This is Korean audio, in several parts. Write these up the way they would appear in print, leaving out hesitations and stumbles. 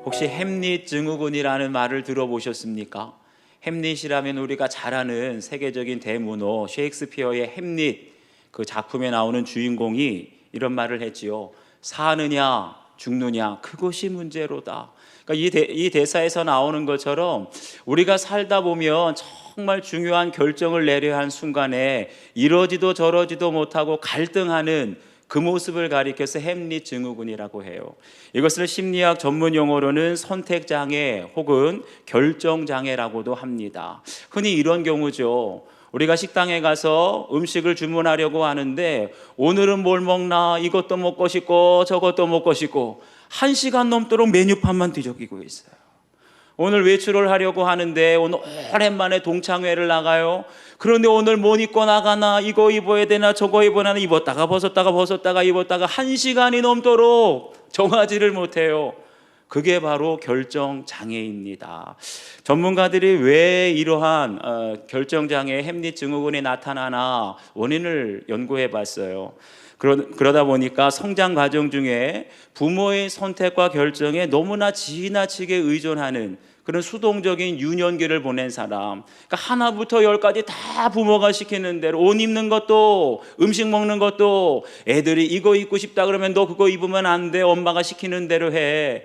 혹시 햄릿 증후군이라는 말을 들어보셨습니까? 햄릿이라면 우리가 잘 아는 세계적인 대문호 셰익스피어의 햄릿, 그 작품에 나오는 주인공이 이런 말을 했지요. 사느냐 죽느냐 그것이 문제로다. 그러니까 이 대사에서 나오는 것처럼 우리가 살다 보면 정말 중요한 결정을 내려야 한 순간에 이러지도 저러지도 못하고 갈등하는 그 모습을 가리켜서 햄릿 증후군이라고 해요. 이것을 심리학 전문 용어로는 선택장애 혹은 결정장애라고도 합니다. 흔히 이런 경우죠. 우리가 식당에 가서 음식을 주문하려고 하는데 오늘은 뭘 먹나, 이것도 먹고 싶고 저것도 먹고 싶고 1시간 넘도록 메뉴판만 뒤적이고 있어요. 오늘 외출을 하려고 하는데 오늘 오랜만에 동창회를 나가요. 그런데 오늘 뭐 입고 나가나, 이거 입어야 되나 저거 입어야 되나, 입었다가 벗었다가 입었다가 1시간이 넘도록 정하지를 못해요. 그게 바로 결정장애입니다. 전문가들이 왜 이러한 결정장애 햄릿 증후군이 나타나나 원인을 연구해 봤어요. 그러다 보니까 성장 과정 중에 부모의 선택과 결정에 너무나 지나치게 의존하는 그런 수동적인 유년기를 보낸 사람, 그러니까 하나부터 열까지 다 부모가 시키는 대로, 옷 입는 것도 음식 먹는 것도 애들이 이거 입고 싶다 그러면 너 그거 입으면 안 돼, 엄마가 시키는 대로 해.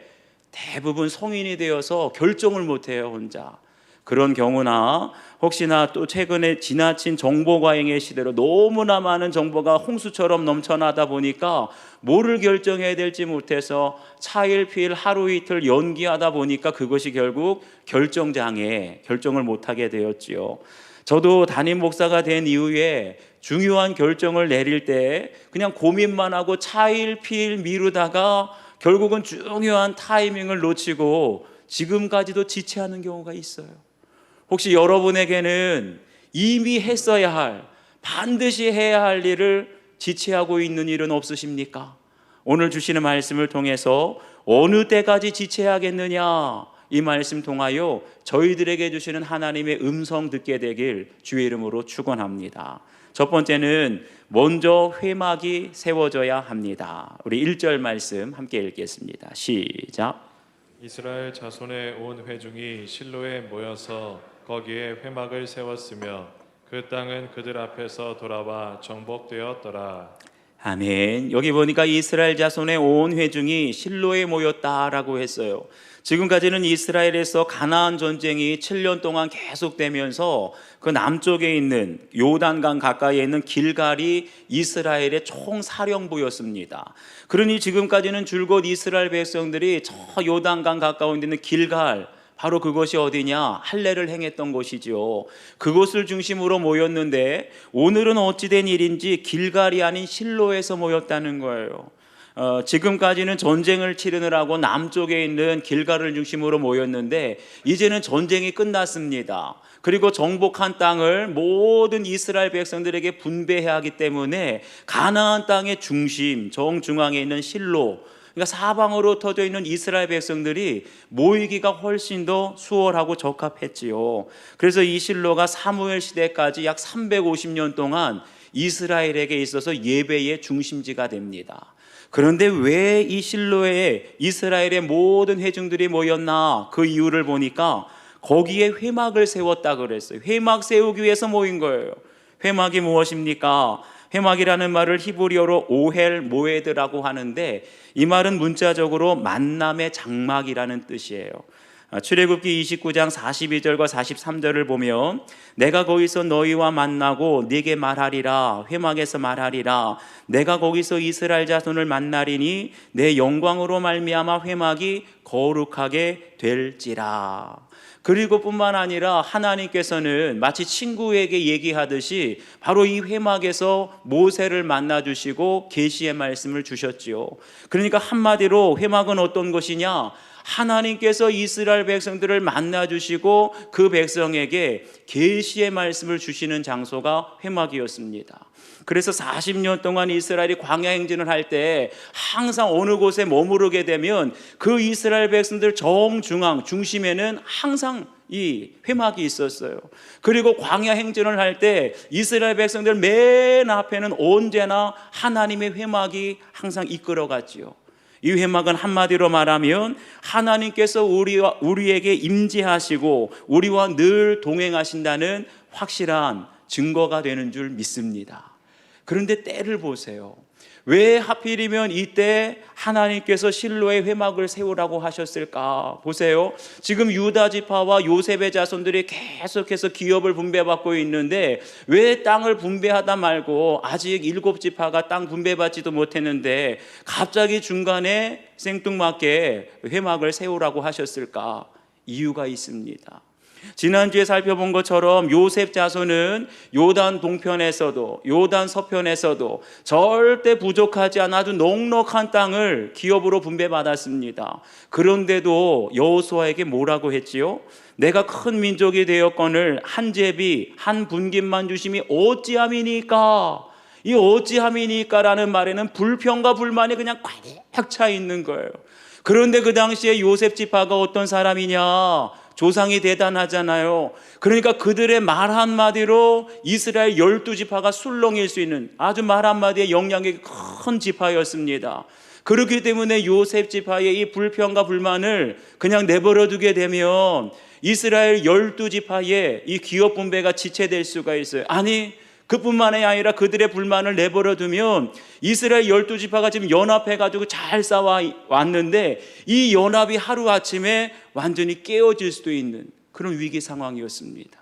대부분 성인이 되어서 결정을 못해요, 혼자. 그런 경우나 혹시나 또 최근에 지나친 정보과잉의 시대로 너무나 많은 정보가 홍수처럼 넘쳐나다 보니까 뭐를 결정해야 될지 못해서 차일피일 하루 이틀 연기하다 보니까 그것이 결국 결정장애, 결정을 못하게 되었지요. 저도 담임 목사가 된 이후에 중요한 결정을 내릴 때 그냥 고민만 하고 차일피일 미루다가 결국은 중요한 타이밍을 놓치고 지금까지도 지체하는 경우가 있어요. 혹시 여러분에게는 이미 했어야 할, 반드시 해야 할 일을 지체하고 있는 일은 없으십니까? 오늘 주시는 말씀을 통해서 어느 때까지 지체하겠느냐, 이 말씀 통하여 저희들에게 주시는 하나님의 음성 듣게 되길 주의 이름으로 축원합니다. 첫 번째는 먼저 회막이 세워져야 합니다. 우리 1절 말씀 함께 읽겠습니다. 시작. 이스라엘 자손의 온 회중이 실로에 모여서 거기에 회막을 세웠으며 그 땅은 그들 앞에서 돌아와 정복되었더라. 아멘. 여기 보니까 이스라엘 자손의 온 회중이 실로에 모였다라고 했어요. 지금까지는 이스라엘에서 가나안 전쟁이 7년 동안 계속되면서 그 남쪽에 있는 요단강 가까이에 있는 길갈이 이스라엘의 총사령부였습니다. 그러니 지금까지는 줄곧 이스라엘 백성들이 저 요단강 가까운 데 있는 길갈, 바로 그것이 어디냐? 할례를 행했던 곳이죠. 그곳을 중심으로 모였는데 오늘은 어찌된 일인지 길갈이 아닌 실로에서 모였다는 거예요. 지금까지는 전쟁을 치르느라고 남쪽에 있는 길갈을 중심으로 모였는데 이제는 전쟁이 끝났습니다. 그리고 정복한 땅을 모든 이스라엘 백성들에게 분배해야 하기 때문에 가나안 땅의 중심, 정중앙에 있는 실로, 그러니까 사방으로 터져 있는 이스라엘 백성들이 모이기가 훨씬 더 수월하고 적합했지요. 그래서 이 실로가 사무엘 시대까지 약 350년 동안 이스라엘에게 있어서 예배의 중심지가 됩니다. 그런데 왜 이 실로에 이스라엘의 모든 회중들이 모였나? 그 이유를 보니까 거기에 회막을 세웠다 그랬어요. 회막 세우기 위해서 모인 거예요. 회막이 무엇입니까? 회막이라는 말을 히브리어로 오헬 모에드라고 하는데 이 말은 문자적으로 만남의 장막이라는 뜻이에요. 출애굽기 29장 42절과 43절을 보면 내가 거기서 너희와 만나고 네게 말하리라, 회막에서 말하리라, 내가 거기서 이스라엘 자손을 만나리니 내 영광으로 말미암아 회막이 거룩하게 될지라. 그리고 뿐만 아니라 하나님께서는 마치 친구에게 얘기하듯이 바로 이 회막에서 모세를 만나주시고 계시의 말씀을 주셨지요. 그러니까 한마디로 회막은 어떤 것이냐? 하나님께서 이스라엘 백성들을 만나주시고 그 백성에게 계시의 말씀을 주시는 장소가 회막이었습니다. 그래서 40년 동안 이스라엘이 광야 행진을 할 때 항상 어느 곳에 머무르게 되면 그 이스라엘 백성들 정중앙 중심에는 항상 이 회막이 있었어요. 그리고 광야 행진을 할 때 이스라엘 백성들 맨 앞에는 언제나 하나님의 회막이 항상 이끌어갔지요. 이 회막은 한마디로 말하면 하나님께서 우리에게 임재하시고 우리와 늘 동행하신다는 확실한 증거가 되는 줄 믿습니다. 그런데 때를 보세요. 왜 하필이면 이때 하나님께서 실로의 회막을 세우라고 하셨을까? 보세요. 지금 유다 지파와 요셉의 자손들이 계속해서 기업을 분배받고 있는데 왜 땅을 분배하다 말고 아직 7지파가 땅 분배받지도 못했는데 갑자기 중간에 생뚱맞게 회막을 세우라고 하셨을까? 이유가 있습니다. 지난주에 살펴본 것처럼 요셉 자손은 요단 동편에서도 요단 서편에서도 절대 부족하지 않아 아주 넉넉한 땅을 기업으로 분배받았습니다. 그런데도 여호수아에게 뭐라고 했지요? 내가 큰 민족이 되었거늘 한 제비 한 분깃만 주심이 어찌함이니까? 이 어찌함이니까라는 말에는 불평과 불만이 그냥 꽉 차 있는 거예요. 그런데 그 당시에 요셉 지파가 어떤 사람이냐? 조상이 대단하잖아요. 그러니까 그들의 말 한마디로 이스라엘 12지파가 술렁일 수 있는 아주 말 한마디에 영향력이 큰 지파였습니다. 그렇기 때문에 요셉 지파의 이 불평과 불만을 그냥 내버려 두게 되면 이스라엘 12지파의 이 기업 분배가 지체될 수가 있어요. 아니, 그뿐만이 아니라 그들의 불만을 내버려 두면 이스라엘 12지파가 지금 연합해가지고 잘 싸워왔는데 이 연합이 하루아침에 완전히 깨어질 수도 있는 그런 위기 상황이었습니다.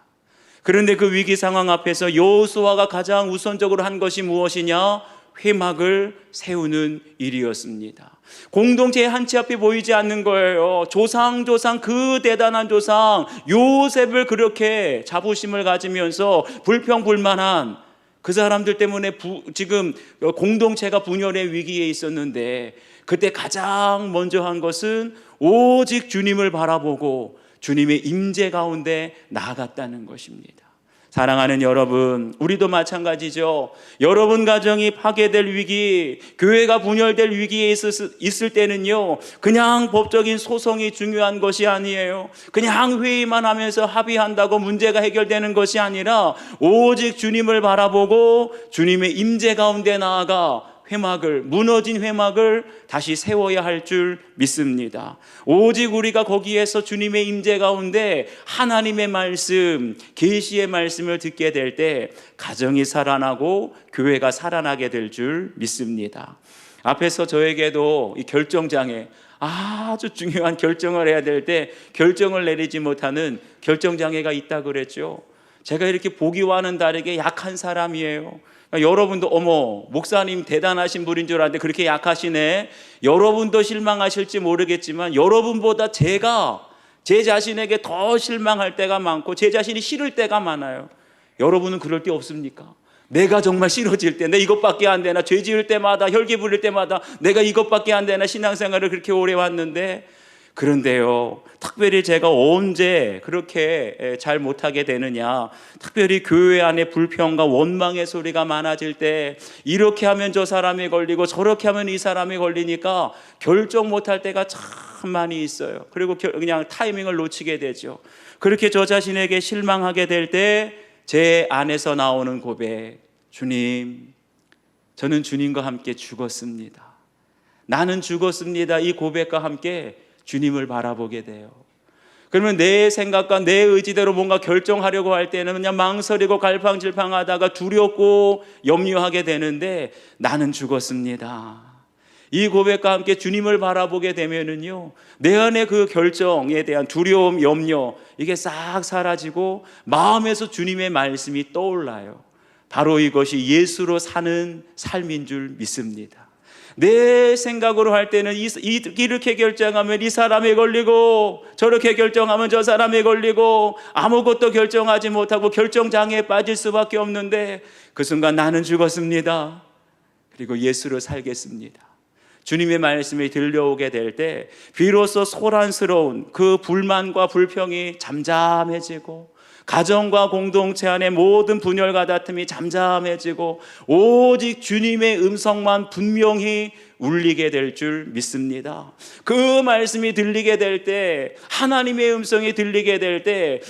그런데 그 위기 상황 앞에서 여호수아가 가장 우선적으로 한 것이 무엇이냐? 회막을 세우는 일이었습니다. 공동체의 한치 앞이 보이지 않는 거예요. 조상 그 대단한 조상 요셉을 그렇게 자부심을 가지면서 불평불만한 그 사람들 때문에 지금 공동체가 분열의 위기에 있었는데 그때 가장 먼저 한 것은 오직 주님을 바라보고 주님의 임재 가운데 나아갔다는 것입니다. 사랑하는 여러분, 우리도 마찬가지죠. 여러분 가정이 파괴될 위기, 교회가 분열될 위기에 있을 때는요, 그냥 법적인 소송이 중요한 것이 아니에요. 그냥 회의만 하면서 합의한다고 문제가 해결되는 것이 아니라 오직 주님을 바라보고 주님의 임재 가운데 나아가 무너진 회막을 다시 세워야 할 줄 믿습니다. 오직 우리가 거기에서 주님의 임재 가운데 하나님의 말씀, 계시의 말씀을 듣게 될 때 가정이 살아나고 교회가 살아나게 될 줄 믿습니다. 앞에서 저에게도 이 결정장애, 아주 중요한 결정을 해야 될 때 결정을 내리지 못하는 결정장애가 있다고 그랬죠. 제가 이렇게 보기와는 다르게 약한 사람이에요. 여러분도 어머 목사님 대단하신 분인 줄 알았는데 그렇게 약하시네. 여러분도 실망하실지 모르겠지만 여러분보다 제가 제 자신에게 더 실망할 때가 많고 제 자신이 싫을 때가 많아요. 여러분은 그럴 때 없습니까? 내가 정말 싫어질 때, 내 이것밖에 안 되나, 죄 지을 때마다, 혈기 부릴 때마다 내가 이것밖에 안 되나 신앙생활을 그렇게 오래 왔는데, 그런데요, 특별히 제가 언제 그렇게 잘 못하게 되느냐, 특별히 교회 안에 불평과 원망의 소리가 많아질 때 이렇게 하면 저 사람이 걸리고 저렇게 하면 이 사람이 걸리니까 결정 못할 때가 참 많이 있어요. 그리고 그냥 타이밍을 놓치게 되죠. 그렇게 저 자신에게 실망하게 될 때 제 안에서 나오는 고백, 주님, 저는 주님과 함께 죽었습니다. 나는 죽었습니다. 이 고백과 함께 주님을 바라보게 돼요. 그러면 내 생각과 내 의지대로 뭔가 결정하려고 할 때는 그냥 망설이고 갈팡질팡하다가 두렵고 염려하게 되는데 나는 죽었습니다. 이 고백과 함께 주님을 바라보게 되면은요, 내 안에 그 결정에 대한 두려움, 염려, 이게 싹 사라지고 마음에서 주님의 말씀이 떠올라요. 바로 이것이 예수로 사는 삶인 줄 믿습니다. 내 생각으로 할 때는 이렇게 결정하면 이 사람이 걸리고 저렇게 결정하면 저 사람이 걸리고 아무것도 결정하지 못하고 결정장애에 빠질 수밖에 없는데 그 순간 나는 죽었습니다. 그리고 예수로 살겠습니다. 주님의 말씀이 들려오게 될 때 비로소 소란스러운 그 불만과 불평이 잠잠해지고 가정과 공동체 안의 모든 분열과 다툼이 잠잠해지고 오직 주님의 음성만 분명히 울리게 될 줄 믿습니다. 그 말씀이 들리게 될 때, 하나님의 음성이 들리게 될 때,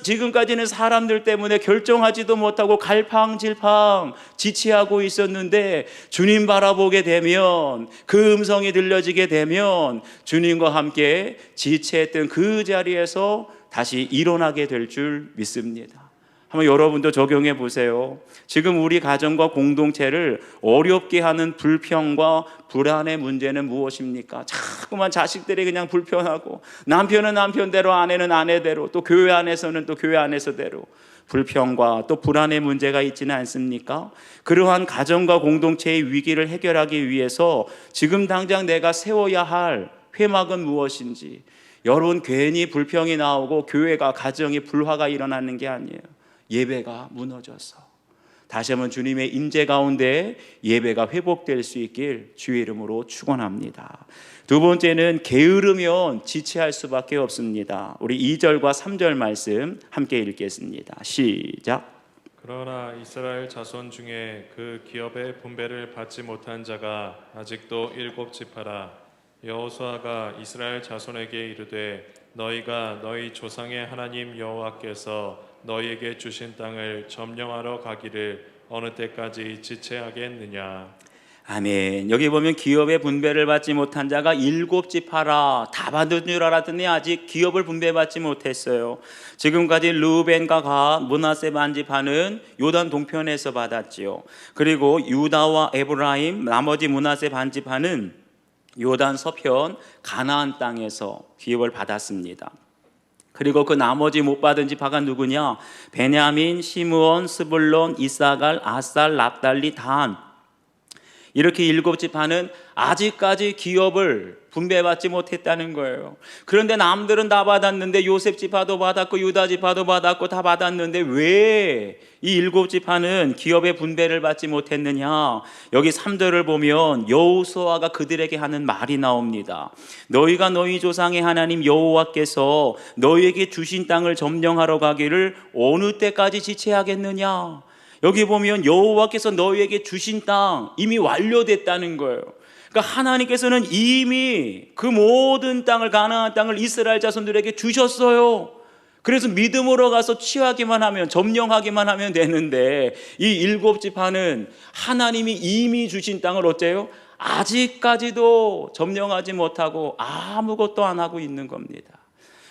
지금까지는 사람들 때문에 결정하지도 못하고 갈팡질팡 지체하고 있었는데, 주님 바라보게 되면, 그 음성이 들려지게 되면 주님과 함께 지체했던 그 자리에서 다시 일어나게 될 줄 믿습니다. 한번 여러분도 적용해 보세요. 지금 우리 가정과 공동체를 어렵게 하는 불평과 불안의 문제는 무엇입니까? 자꾸만 자식들이 그냥 불편하고, 남편은 남편대로, 아내는 아내대로, 또 교회 안에서는 또 교회 안에서대로 불평과 또 불안의 문제가 있지는 않습니까? 그러한 가정과 공동체의 위기를 해결하기 위해서 지금 당장 내가 세워야 할 회막은 무엇인지, 여러분, 괜히 불평이 나오고 교회가, 가정이 불화가 일어나는 게 아니에요. 예배가 무너져서 다시 한번 주님의 임재 가운데 예배가 회복될 수 있길 주의 이름으로 축원합니다. 두 번째는 게으르면 지체할 수밖에 없습니다. 우리 2절과 3절 말씀 함께 읽겠습니다. 시작. 그러나 이스라엘 자손 중에 그 기업의 분배를 받지 못한 자가 아직도 7지파라. 여호수아가 이스라엘 자손에게 이르되 너희가 너희 조상의 하나님 여호와께서 너희에게 주신 땅을 점령하러 가기를 어느 때까지 지체하겠느냐. 아멘. 여기 보면 기업의 분배를 받지 못한 자가 7지파라. 다 받은 줄 알았더니 아직 기업을 분배받지 못했어요. 지금까지 르우벤과 갓, 므낫세 반지파는 요단 동편에서 받았지요. 그리고 유다와 에브라임, 나머지 므낫세 반지파는 요단 서편 가나안 땅에서 기업을 받았습니다. 그리고 그 나머지 못 받은 지파가 누구냐? 베냐민, 시므온, 스불론, 이사갈, 아살, 납달리, 단. 이렇게 7지파는 아직까지 기업을 분배받지 못했다는 거예요. 그런데 남들은 다 받았는데, 요셉 지파도 받았고 유다 지파도 받았고 다 받았는데 왜 이 7지파는 기업의 분배를 받지 못했느냐? 여기 3절을 보면 여호수아가 그들에게 하는 말이 나옵니다. 너희가 너희 조상의 하나님 여호와께서 너희에게 주신 땅을 점령하러 가기를 어느 때까지 지체하겠느냐? 여기 보면 여호와께서 너희에게 주신 땅 이미 완료됐다는 거예요. 그러니까 하나님께서는 이미 그 모든 땅을, 가나안 땅을 이스라엘 자손들에게 주셨어요. 그래서 믿음으로 가서 취하기만 하면, 점령하기만 하면 되는데, 이 7지파는 하나님이 이미 주신 땅을 어째요? 아직까지도 점령하지 못하고 아무것도 안 하고 있는 겁니다.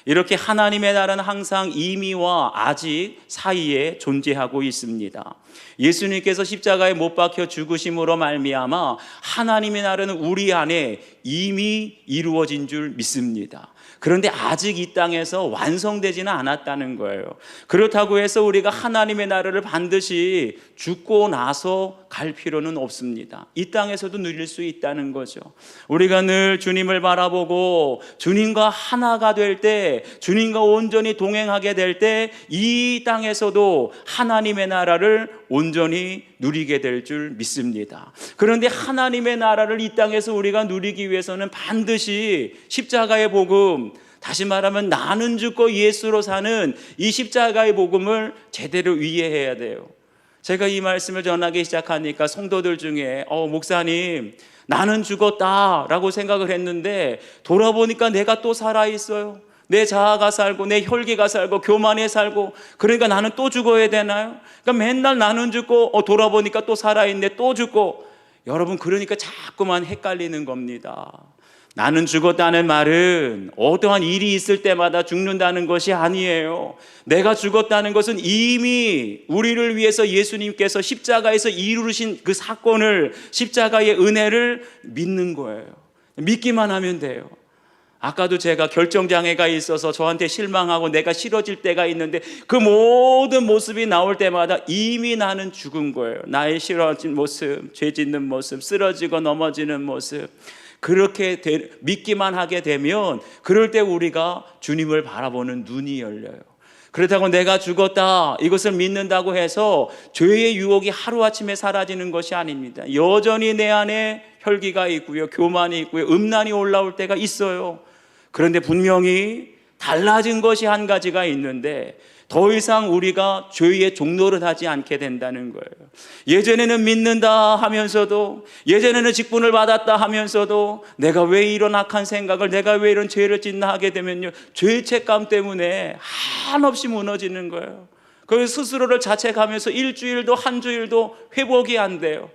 이렇게 하나님의 나라는 항상 이미와 아직 사이에 존재하고 있습니다. 예수님께서 십자가에 못 박혀 죽으심으로 말미암아 하나님의 나라는 우리 안에 이미 이루어진 줄 믿습니다. 그런데 아직 이 땅에서 완성되지는 않았다는 거예요. 그렇다고 해서 우리가 하나님의 나라를 반드시 죽고 나서 갈 필요는 없습니다. 이 땅에서도 누릴 수 있다는 거죠. 우리가 늘 주님을 바라보고 주님과 하나가 될 때, 주님과 온전히 동행하게 될 때 이 땅에서도 하나님의 나라를 온전히 누리게 될 줄 믿습니다. 그런데 하나님의 나라를 이 땅에서 우리가 누리기 위해서는 반드시 십자가의 복음, 다시 말하면 나는 죽고 예수로 사는 이 십자가의 복음을 제대로 이해해야 돼요. 제가 이 말씀을 전하기 시작하니까 성도들 중에 목사님, 나는 죽었다라고 생각을 했는데 돌아보니까 내가 또 살아있어요. 내 자아가 살고 내 혈기가 살고 교만에 살고, 그러니까 나는 또 죽어야 되나요? 그러니까 맨날 나는 죽고 돌아보니까 또 살아있네, 또 죽고. 여러분, 그러니까 자꾸만 헷갈리는 겁니다. 나는 죽었다는 말은 어떠한 일이 있을 때마다 죽는다는 것이 아니에요. 내가 죽었다는 것은 이미 우리를 위해서 예수님께서 십자가에서 이루신 그 사건을, 십자가의 은혜를 믿는 거예요. 믿기만 하면 돼요. 아까도 제가 결정장애가 있어서 저한테 실망하고 내가 싫어질 때가 있는데 그 모든 모습이 나올 때마다 이미 나는 죽은 거예요. 나의 싫어진 모습, 죄 짓는 모습, 쓰러지고 넘어지는 모습. 그렇게 믿기만 하게 되면 그럴 때 우리가 주님을 바라보는 눈이 열려요. 그렇다고 내가 죽었다 이것을 믿는다고 해서 죄의 유혹이 하루아침에 사라지는 것이 아닙니다. 여전히 내 안에 혈기가 있고요, 교만이 있고요, 음란이 올라올 때가 있어요. 그런데 분명히 달라진 것이 한 가지가 있는데, 더 이상 우리가 죄의 종노릇 하지 않게 된다는 거예요. 예전에는 믿는다 하면서도, 예전에는 직분을 받았다 하면서도 내가 왜 이런 악한 생각을, 내가 왜 이런 죄를 짓나 하게 되면요, 죄책감 때문에 한없이 무너지는 거예요. 그래서 스스로를 자책하면서 일주일도 한 주일도 회복이 안 돼요.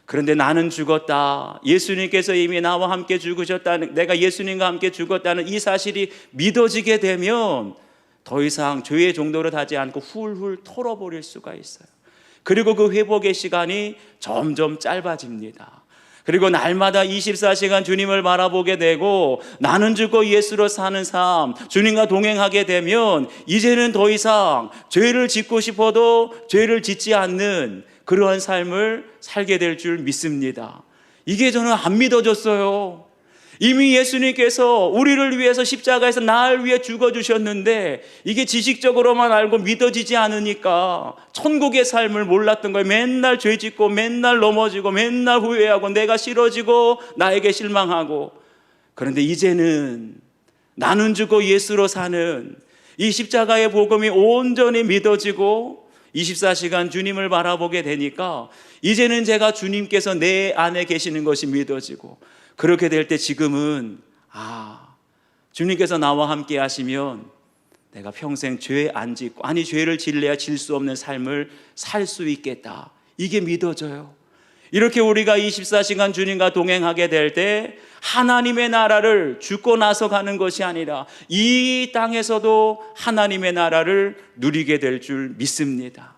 그런데 나는 죽었다, 예수님께서 이미 나와 함께 죽으셨다는, 내가 예수님과 함께 죽었다는 이 사실이 믿어지게 되면 더 이상 죄의 정도를 하지 않고 훌훌 털어버릴 수가 있어요. 그리고 그 회복의 시간이 점점 짧아집니다. 그리고 날마다 24시간 주님을 바라보게 되고 나는 죽고 예수로 사는 삶, 주님과 동행하게 되면 이제는 더 이상 죄를 짓고 싶어도 죄를 짓지 않는 그러한 삶을 살게 될 줄 믿습니다. 이게 저는 안 믿어졌어요. 이미 예수님께서 우리를 위해서 십자가에서 날 위해 죽어주셨는데 이게 지식적으로만 알고 믿어지지 않으니까 천국의 삶을 몰랐던 거예요. 맨날 죄 짓고 맨날 넘어지고 맨날 후회하고 내가 싫어지고 나에게 실망하고. 그런데 이제는 나는 죽고 예수로 사는 이 십자가의 복음이 온전히 믿어지고 24시간 주님을 바라보게 되니까 이제는 제가 주님께서 내 안에 계시는 것이 믿어지고, 그렇게 될 때 지금은 주님께서 나와 함께 하시면 내가 평생 죄 안 짓고, 아니 죄를 질래야 질 수 없는 삶을 살 수 있겠다, 이게 믿어져요. 이렇게 우리가 24시간 주님과 동행하게 될 때 하나님의 나라를 죽고 나서 가는 것이 아니라 이 땅에서도 하나님의 나라를 누리게 될 줄 믿습니다.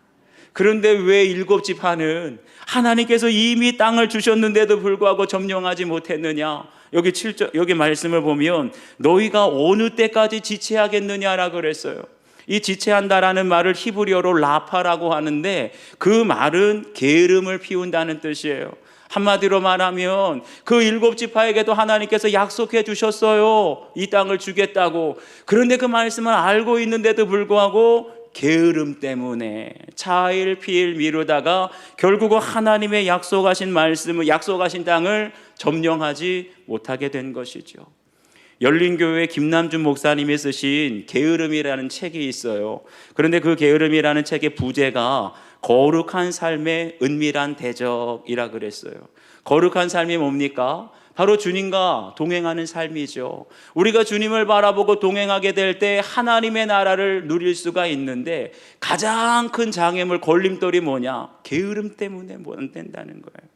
그런데 왜 일곱 지파는 하나님께서 이미 땅을 주셨는데도 불구하고 점령하지 못했느냐? 여기 7절, 여기 말씀을 보면 너희가 어느 때까지 지체하겠느냐라고 그랬어요. 이 지체한다라는 말을 히브리어로 라파라고 하는데 그 말은 게으름을 피운다는 뜻이에요. 한마디로 말하면 그 일곱 지파에게도 하나님께서 약속해 주셨어요. 이 땅을 주겠다고. 그런데 그 말씀을 알고 있는데도 불구하고 게으름 때문에 차일피일 미루다가 결국은 하나님의 약속하신 말씀을, 약속하신 땅을 점령하지 못하게 된 것이죠. 열린교회 김남준 목사님이 쓰신 게으름이라는 책이 있어요. 그런데 그 게으름이라는 책의 부제가 거룩한 삶의 은밀한 대적이라 그랬어요. 거룩한 삶이 뭡니까? 바로 주님과 동행하는 삶이죠. 우리가 주님을 바라보고 동행하게 될 때 하나님의 나라를 누릴 수가 있는데 가장 큰 장애물, 걸림돌이 뭐냐? 게으름 때문에 못 된다는 거예요.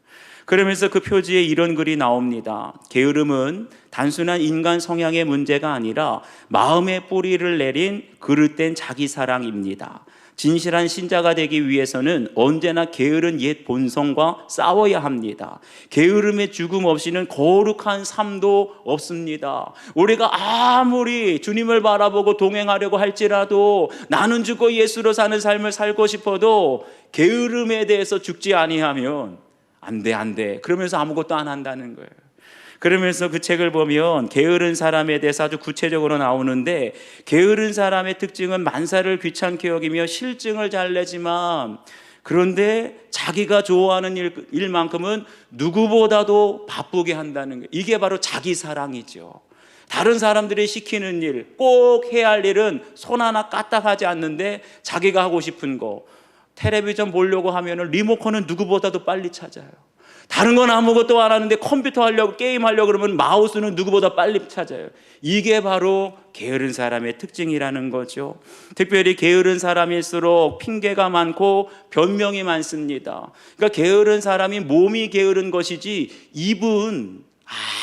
그러면서 그 표지에 이런 글이 나옵니다. 게으름은 단순한 인간 성향의 문제가 아니라 마음의 뿌리를 내린 그릇된 자기 사랑입니다. 진실한 신자가 되기 위해서는 언제나 게으른 옛 본성과 싸워야 합니다. 게으름의 죽음 없이는 거룩한 삶도 없습니다. 우리가 아무리 주님을 바라보고 동행하려고 할지라도 나는 죽고 예수로 사는 삶을 살고 싶어도 게으름에 대해서 죽지 아니하면 안 돼. 그러면서 아무것도 안 한다는 거예요. 그러면서 그 책을 보면 게으른 사람에 대해서 아주 구체적으로 나오는데, 게으른 사람의 특징은 만사를 귀찮게 여기며 실증을 잘 내지만 그런데 자기가 좋아하는 일만큼은 누구보다도 바쁘게 한다는 거예요. 이게 바로 자기 사랑이죠. 다른 사람들이 시키는 일, 꼭 해야 할 일은 손 하나 까딱하지 않는데 자기가 하고 싶은 거, 텔레비전 보려고 하면 리모컨은 누구보다도 빨리 찾아요. 다른 건 아무것도 안 하는데 컴퓨터 하려고, 게임 하려고 그러면 마우스는 누구보다 빨리 찾아요. 이게 바로 게으른 사람의 특징이라는 거죠. 특별히 게으른 사람일수록 핑계가 많고 변명이 많습니다. 그러니까 게으른 사람이 몸이 게으른 것이지 입은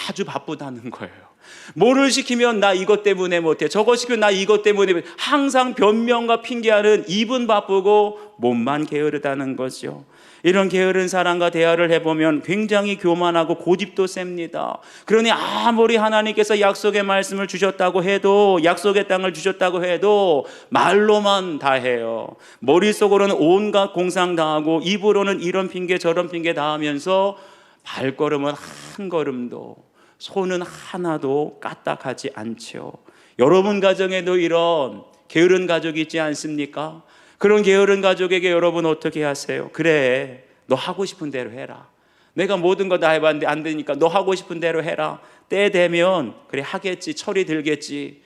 아주 바쁘다는 거예요. 뭐를 시키면 나 이것 때문에 못해, 저거 시키면 나 이것 때문에 못해. 항상 변명과 핑계하는 입은 바쁘고 몸만 게으르다는 거죠. 이런 게으른 사람과 대화를 해보면 굉장히 교만하고 고집도 셉니다. 그러니 아무리 하나님께서 약속의 말씀을 주셨다고 해도, 약속의 땅을 주셨다고 해도 말로만 다 해요. 머릿속으로는 온갖 공상 다 하고 입으로는 이런 핑계 저런 핑계 다 하면서 발걸음은 한 걸음도, 손은 하나도 까딱하지 않죠. 여러분 가정에도 이런 게으른 가족이 있지 않습니까? 그런 게으른 가족에게 여러분 어떻게 하세요? 그래, 너 하고 싶은 대로 해라. 내가 모든 거 다 해봤는데 안 되니까 너 하고 싶은 대로 해라. 때 되면 그래 하겠지, 철이 들겠지.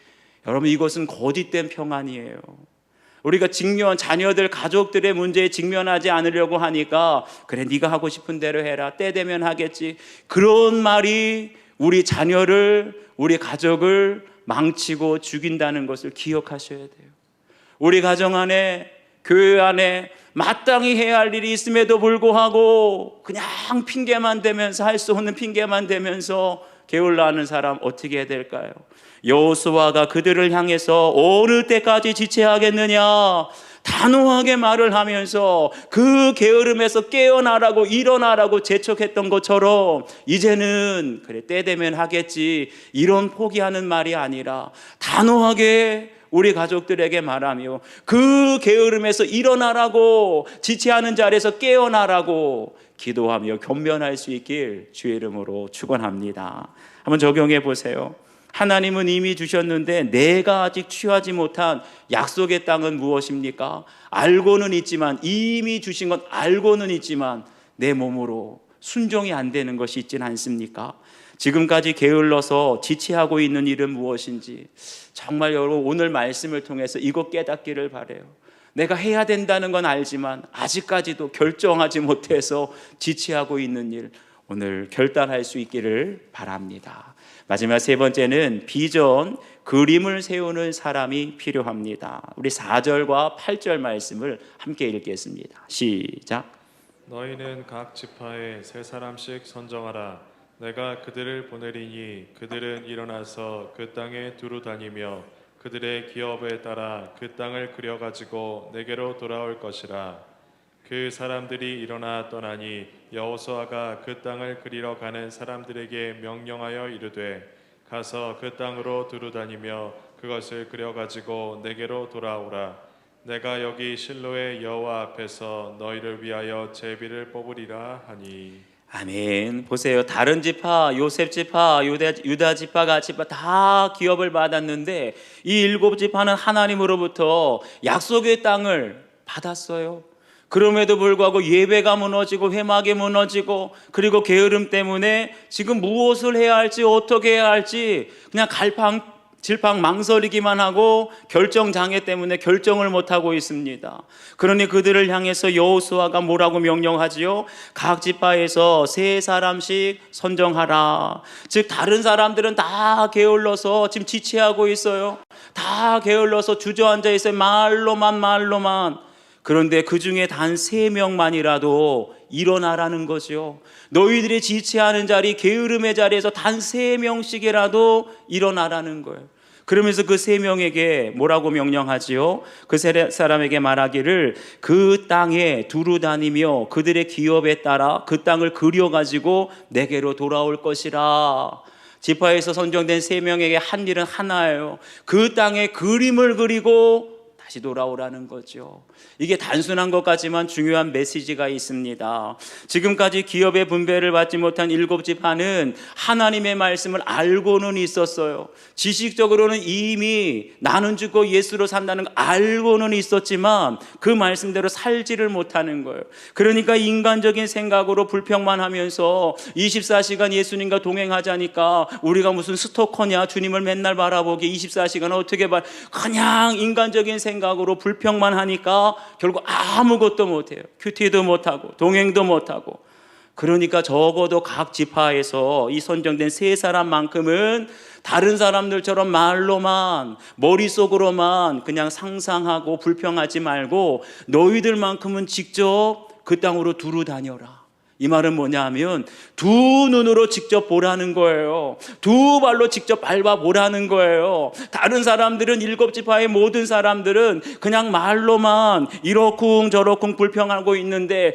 여러분, 이것은 거짓된 평안이에요. 우리가 자녀들 가족들의 문제에 직면하지 않으려고 하니까 그래 네가 하고 싶은 대로 해라, 때 되면 하겠지, 그런 말이 우리 자녀를, 우리 가족을 망치고 죽인다는 것을 기억하셔야 돼요. 우리 가정 안에, 교회 안에 마땅히 해야 할 일이 있음에도 불구하고 그냥 핑계만 대면서, 할 수 없는 핑계만 대면서 게을러 하는 사람 어떻게 해야 될까요? 여호수아가 그들을 향해서 어느 때까지 지체하겠느냐 단호하게 말을 하면서 그 게으름에서 깨어나라고, 일어나라고 재촉했던 것처럼 이제는 그래 때 되면 하겠지, 이런 포기하는 말이 아니라 단호하게 우리 가족들에게 말하며 그 게으름에서 일어나라고, 지체하는 자리에서 깨어나라고 기도하며 권면할 수 있길 주의 이름으로 축원합니다. 한번 적용해 보세요. 하나님은 이미 주셨는데 내가 아직 취하지 못한 약속의 땅은 무엇입니까? 알고는 있지만, 이미 주신 건 알고는 있지만 내 몸으로 순종이 안 되는 것이 있진 않습니까? 지금까지 게을러서 지체하고 있는 일은 무엇인지 정말 여러분 오늘 말씀을 통해서 이것 깨닫기를 바라요. 내가 해야 된다는 건 알지만 아직까지도 결정하지 못해서 지체하고 있는 일, 오늘 결단할 수 있기를 바랍니다. 마지막 세 번째는 비전, 그림을 세우는 사람이 필요합니다. 우리 4절과 8절 말씀을 함께 읽겠습니다. 시작. 너희는 각 지파에 세 사람씩 선정하라. 내가 그들을 보내리니 그들은 일어나서 그 땅에 두루 다니며 그들의 기업에 따라 그 땅을 그려가지고 내게로 돌아올 것이라. 그 사람들이 일어나 떠나니 여호수아가 그 땅을 그리러 가는 사람들에게 명령하여 이르되 가서 그 땅으로 두루 다니며 그것을 그려가지고 내게로 돌아오라. 내가 여기 실로의 여호와 앞에서 너희를 위하여 제비를 뽑으리라 하니. 아멘. 보세요. 다른 지파, 요셉 지파, 유다 지파, 갓 지파 다 기업을 받았는데 이 7지파는 하나님으로부터 약속의 땅을 받았어요. 그럼에도 불구하고 예배가 무너지고 회막이 무너지고 그리고 게으름 때문에 지금 무엇을 해야 할지, 어떻게 해야 할지 그냥 질팡 망설이기만 하고 결정장애 때문에 결정을 못하고 있습니다. 그러니 그들을 향해서 여호수아가 뭐라고 명령하지요? 각 지파에서 세 사람씩 선정하라. 즉 다른 사람들은 다 게을러서 지금 지체하고 있어요. 다 게을러서 주저앉아 있어요. 말로만. 그런데 그 중에 단 3명만이라도 일어나라는 거죠. 너희들이 지체하는 자리, 게으름의 자리에서 단 3명씩이라도 일어나라는 거예요. 그러면서 그 3명에게 뭐라고 명령하지요? 그 세 사람에게 말하기를 그 땅에 두루 다니며 그들의 기업에 따라 그 땅을 그려가지고 내게로 돌아올 것이라. 지파에서 선정된 3명에게 한 일은 하나예요. 그 땅에 그림을 그리고 다시 돌아오라는 거죠. 이게 단순한 것 같지만 중요한 메시지가 있습니다. 지금까지 기업의 분배를 받지 못한 7지파는 하나님의 말씀을 알고는 있었어요. 지식적으로는 이미 나는 죽고 예수로 산다는 거 알고는 있었지만 그 말씀대로 살지를 못하는 거예요. 그러니까 인간적인 생각으로 불평만 하면서 24시간 예수님과 동행하자니까 우리가 무슨 스토커냐, 주님을 맨날 바라보기 24시간 어떻게 그냥 인간적인 생각으로 불평만 하니까 결국 아무것도 못해요. 큐티도 못하고 동행도 못하고. 그러니까 적어도 각 지파에서 이 선정된 3사람만큼은 다른 사람들처럼 말로만, 머릿속으로만 그냥 상상하고 불평하지 말고 너희들만큼은 직접 그 땅으로 두루 다녀라. 이 말은 뭐냐 하면 두 눈으로 직접 보라는 거예요. 두 발로 직접 밟아보라는 거예요. 다른 사람들은 7지파의 모든 사람들은 그냥 말로만 이러쿵 저러쿵 불평하고 있는데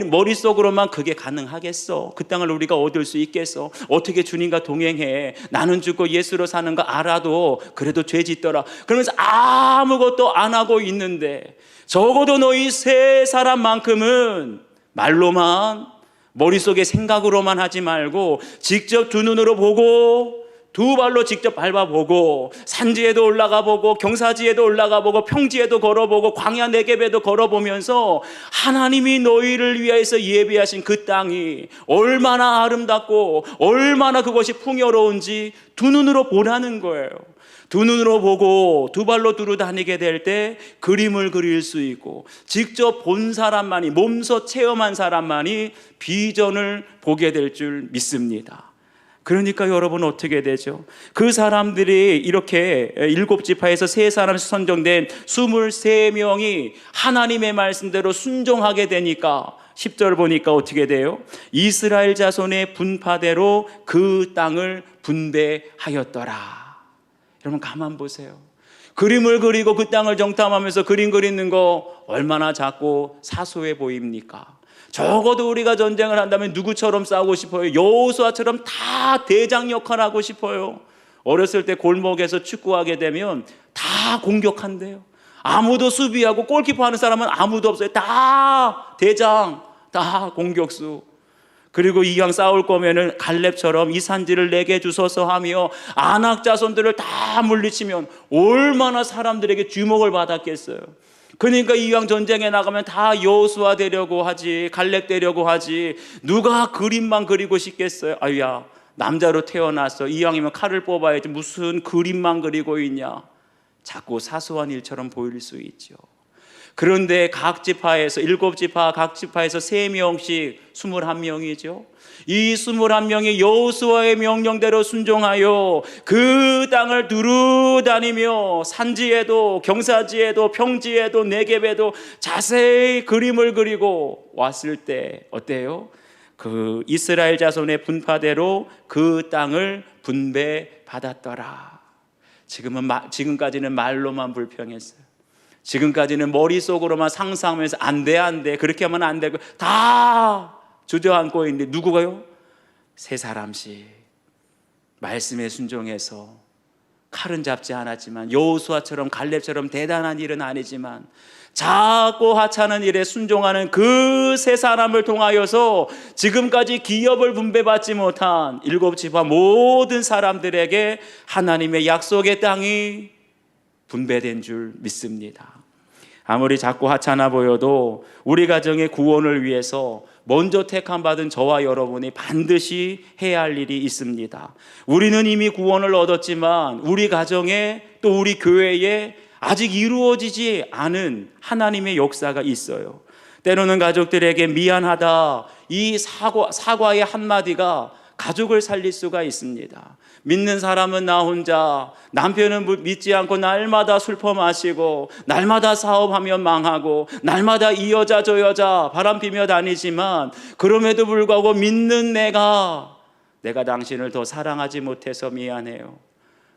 머릿속으로만 그게 가능하겠어? 그 땅을 우리가 얻을 수 있겠어? 어떻게 주님과 동행해? 나는 죽고 예수로 사는 거 알아도 그래도 죄 짓더라. 그러면서 아무것도 안 하고 있는데 적어도 너희 3사람만큼은 말로만, 머릿속에 생각으로만 하지 말고 직접 두 눈으로 보고 두 발로 직접 밟아보고 산지에도 올라가 보고 경사지에도 올라가 보고 평지에도 걸어보고 광야 네겝에도 걸어보면서 하나님이 너희를 위하여서 예비하신 그 땅이 얼마나 아름답고 얼마나 그것이 풍요로운지 두 눈으로 보라는 거예요. 두 눈으로 보고 두 발로 두루 다니게 될 때 그림을 그릴 수 있고 직접 본 사람만이, 몸소 체험한 사람만이 비전을 보게 될 줄 믿습니다. 그러니까 여러분 어떻게 되죠? 그 사람들이 이렇게 7지파에서 3사람씩 선정된 23명이 하나님의 말씀대로 순종하게 되니까 10절 보니까 어떻게 돼요? 이스라엘 자손의 분파대로 그 땅을 분배하였더라. 여러분 가만 보세요. 그림을 그리고 그 땅을 정탐하면서 그림 그리는 거 얼마나 작고 사소해 보입니까? 적어도 우리가 전쟁을 한다면 누구처럼 싸우고 싶어요? 여호수아처럼 다 대장 역할 하고 싶어요. 어렸을 때 골목에서 축구하게 되면 다 공격한대요. 아무도 수비하고 골키퍼 하는 사람은 아무도 없어요. 다 대장, 다 공격수. 그리고 이왕 싸울 거면은 갈렙처럼 이 산지를 내게 주소서 하며 아낙 자손들을 다 물리치면 얼마나 사람들에게 주목을 받았겠어요. 그러니까 이왕 전쟁에 나가면 다 여호수아 되려고 하지, 갈렙 되려고 하지, 누가 그림만 그리고 싶겠어요? 아유야, 남자로 태어났어. 이왕이면 칼을 뽑아야지 무슨 그림만 그리고 있냐. 자꾸 사소한 일처럼 보일 수 있죠. 그런데 각 지파에서 7지파 각 지파에서 3명씩 21명이죠. 이 21명이 여호수아의 명령대로 순종하여 그 땅을 두루 다니며 산지에도 경사지에도 평지에도 네겝에도 자세히 그림을 그리고 왔을 때 어때요? 그 이스라엘 자손의 분파대로 그 땅을 분배받았더라. 지금까지는 말로만 불평했어요. 지금까지는 머릿속으로만 상상하면서 안 돼 그렇게 하면 안 되고 다 주저앉고 있는데 누구가요? 3사람씩 말씀에 순종해서 칼은 잡지 않았지만 여호수아처럼 갈렙처럼 대단한 일은 아니지만 작고 하찮은 일에 순종하는 그 3사람을 통하여서 지금까지 기업을 분배받지 못한 7지파 모든 사람들에게 하나님의 약속의 땅이 분배된 줄 믿습니다. 아무리 작고 하찮아 보여도 우리 가정의 구원을 위해서 먼저 택함받은 저와 여러분이 반드시 해야 할 일이 있습니다. 우리는 이미 구원을 얻었지만 우리 가정에 또 우리 교회에 아직 이루어지지 않은 하나님의 역사가 있어요. 때로는 가족들에게 미안하다, 이 사과의 한마디가 가족을 살릴 수가 있습니다. 믿는 사람은 나 혼자, 남편은 믿지 않고 날마다 술 퍼마시고 날마다 사업하면 망하고 날마다 이 여자 저 여자 바람피며 다니지만 그럼에도 불구하고 믿는 내가 당신을 더 사랑하지 못해서 미안해요.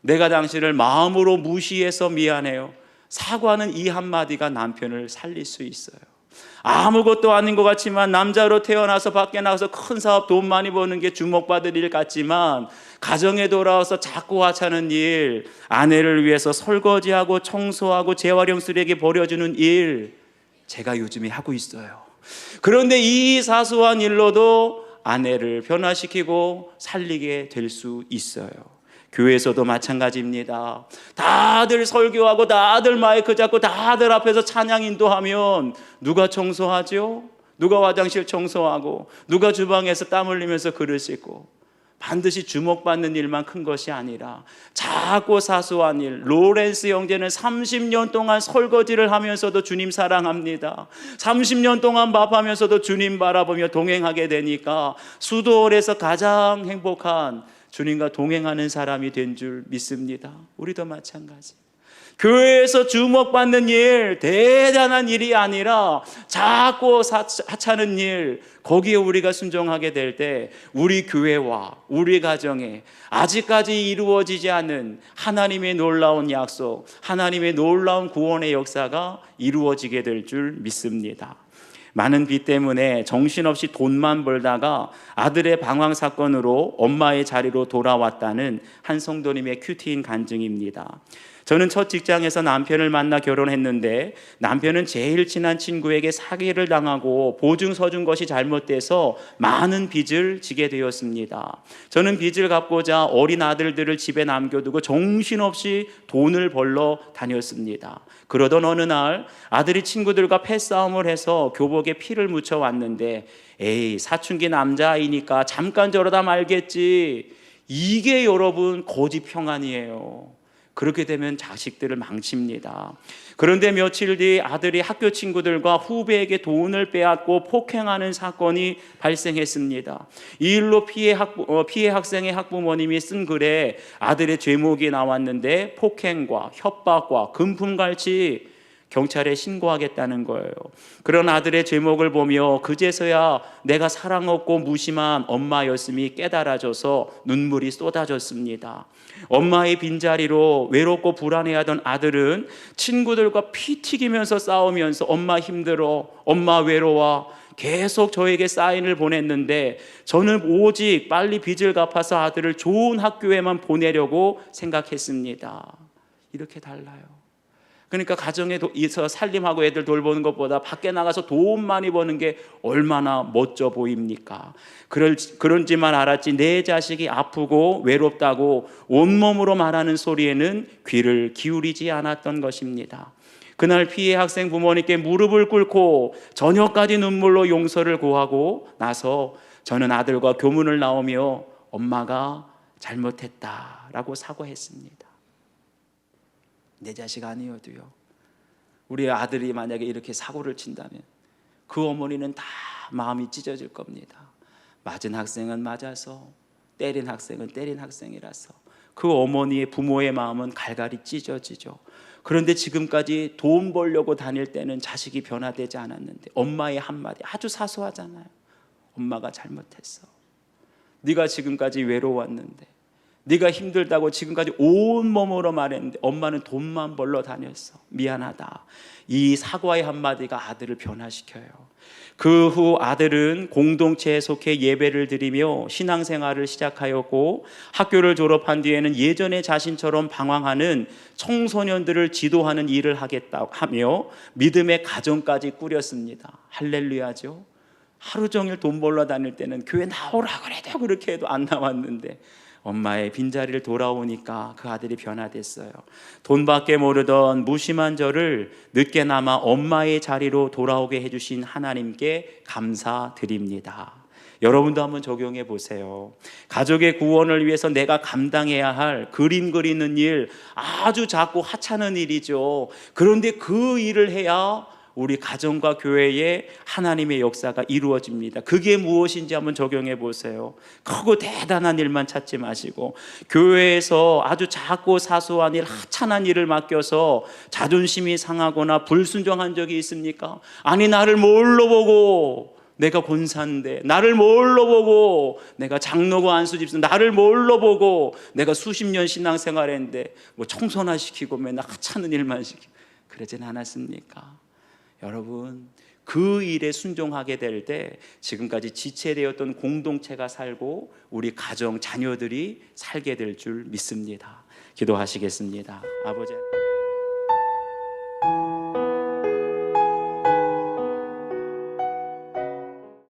내가 당신을 마음으로 무시해서 미안해요. 사과는 이 한마디가 남편을 살릴 수 있어요. 아무것도 아닌 것 같지만 남자로 태어나서 밖에 나가서 큰 사업 돈 많이 버는 게 주목받을 일 같지만 가정에 돌아와서 작고 하찮은 일, 아내를 위해서 설거지하고 청소하고 재활용 쓰레기 버려주는 일 제가 요즘에 하고 있어요. 그런데 이 사소한 일로도 아내를 변화시키고 살리게 될 수 있어요. 교회에서도 마찬가지입니다. 다들 설교하고 다들 마이크 잡고 다들 앞에서 찬양 인도하면 누가 청소하죠? 누가 화장실 청소하고 누가 주방에서 땀 흘리면서 그릇 씻고 반드시 주목받는 일만 큰 것이 아니라 작고 사소한 일. 로렌스 형제는 30년 동안 설거지를 하면서도 주님 사랑합니다. 30년 동안 밥하면서도 주님 바라보며 동행하게 되니까 수도원에서 가장 행복한 주님과 동행하는 사람이 된 줄 믿습니다. 우리도 마찬가지. 교회에서 주목받는 일, 대단한 일이 아니라 작고 하찮은 일, 거기에 우리가 순종하게 될 때 우리 교회와 우리 가정에 아직까지 이루어지지 않은 하나님의 놀라운 약속, 하나님의 놀라운 구원의 역사가 이루어지게 될 줄 믿습니다. 많은 빚 때문에 정신없이 돈만 벌다가 아들의 방황 사건으로 엄마의 자리로 돌아왔다는 한 성도님의 큐티인 간증입니다. 저는 첫 직장에서 남편을 만나 결혼했는데 남편은 제일 친한 친구에게 사기를 당하고 보증 서준 것이 잘못돼서 많은 빚을 지게 되었습니다. 저는 빚을 갚고자 어린 아들들을 집에 남겨두고 정신없이 돈을 벌러 다녔습니다. 그러던 어느 날 아들이 친구들과 패싸움을 해서 교복에 피를 묻혀 왔는데 에이, 사춘기 남자아이니까 잠깐 저러다 말겠지. 이게 여러분 거짓 평안이에요. 그렇게 되면 자식들을 망칩니다. 그런데 며칠 뒤 아들이 학교 친구들과 후배에게 돈을 빼앗고 폭행하는 사건이 발생했습니다. 이 일로 피해 학생의 학부모님이 쓴 글에 아들의 죄목이 나왔는데 폭행과 협박과 금품갈취, 경찰에 신고하겠다는 거예요. 그런 아들의 제목을 보며 그제서야 내가 사랑 없고 무심한 엄마였음이 깨달아져서 눈물이 쏟아졌습니다. 엄마의 빈자리로 외롭고 불안해하던 아들은 친구들과 피 튀기면서 싸우면서 엄마 힘들어, 엄마 외로워 계속 저에게 사인을 보냈는데 저는 오직 빨리 빚을 갚아서 아들을 좋은 학교에만 보내려고 생각했습니다. 이렇게 달라요. 그러니까 가정에서 살림하고 애들 돌보는 것보다 밖에 나가서 돈 많이 버는 게 얼마나 멋져 보입니까? 그런지만 알았지 내 자식이 아프고 외롭다고 온몸으로 말하는 소리에는 귀를 기울이지 않았던 것입니다. 그날 피해 학생 부모님께 무릎을 꿇고 저녁까지 눈물로 용서를 구하고 나서 저는 아들과 교문을 나오며 엄마가 잘못했다라고 사과했습니다. 내 자식 아니어도요, 우리 아들이 만약에 이렇게 사고를 친다면 그 어머니는 다 마음이 찢어질 겁니다. 맞은 학생은 맞아서, 때린 학생은 때린 학생이라서 그 어머니의 부모의 마음은 갈갈이 찢어지죠. 그런데 지금까지 돈 벌려고 다닐 때는 자식이 변화되지 않았는데 엄마의 한마디 아주 사소하잖아요. 엄마가 잘못했어. 네가 지금까지 외로웠는데, 네가 힘들다고 지금까지 온몸으로 말했는데 엄마는 돈만 벌러 다녔어. 미안하다. 이 사과의 한마디가 아들을 변화시켜요. 그 후 아들은 공동체에 속해 예배를 드리며 신앙생활을 시작하였고 학교를 졸업한 뒤에는 예전에 자신처럼 방황하는 청소년들을 지도하는 일을 하겠다고 하며 믿음의 가정까지 꾸렸습니다. 할렐루야죠. 하루 종일 돈 벌러 다닐 때는 교회 나오라 그래도 그렇게 해도 안 나왔는데 엄마의 빈자리를 돌아오니까 그 아들이 변화됐어요. 돈밖에 모르던 무심한 저를 늦게나마 엄마의 자리로 돌아오게 해주신 하나님께 감사드립니다. 여러분도 한번 적용해 보세요. 가족의 구원을 위해서 내가 감당해야 할 그림 그리는 일, 아주 작고 하찮은 일이죠. 그런데 그 일을 해야 우리 가정과 교회에 하나님의 역사가 이루어집니다. 그게 무엇인지 한번 적용해 보세요. 크고 대단한 일만 찾지 마시고 교회에서 아주 작고 사소한 일, 하찮은 일을 맡겨서 자존심이 상하거나 불순종한 적이 있습니까? 아니 나를 뭘로 보고 내가 권사인데, 나를 뭘로 보고 내가 장로고 안수집사, 나를 뭘로 보고 내가 수십 년 신앙생활했는데 뭐 청소나 시키고 맨날 하찮은 일만 시키고 그러진 않았습니까? 여러분, 그 일에 순종하게 될 때 지금까지 지체되었던 공동체가 살고 우리 가정, 자녀들이 살게 될 줄 믿습니다. 기도하시겠습니다. 아버지